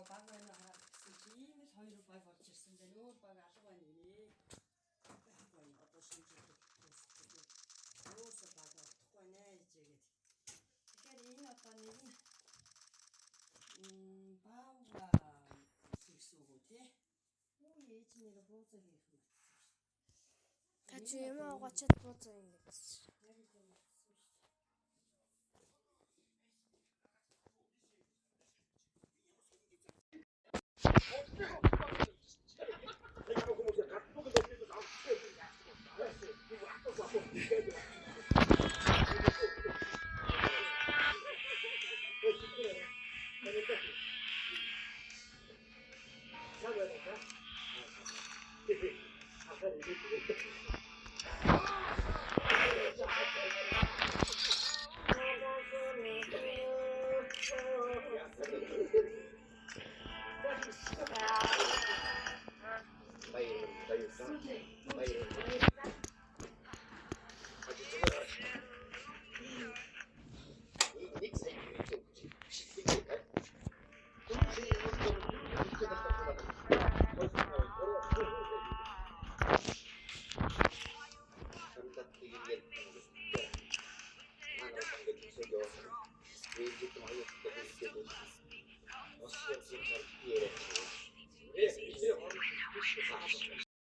bagajla har sine højre bagaj til sådan den ord bagaj var en ene bagaj og så synes jeg det så bagaj tror jeg ikke det kan det ene og den ene bagaj så det ой эчнеге болса керек. Тачуема очоод бууцаа юм гэж.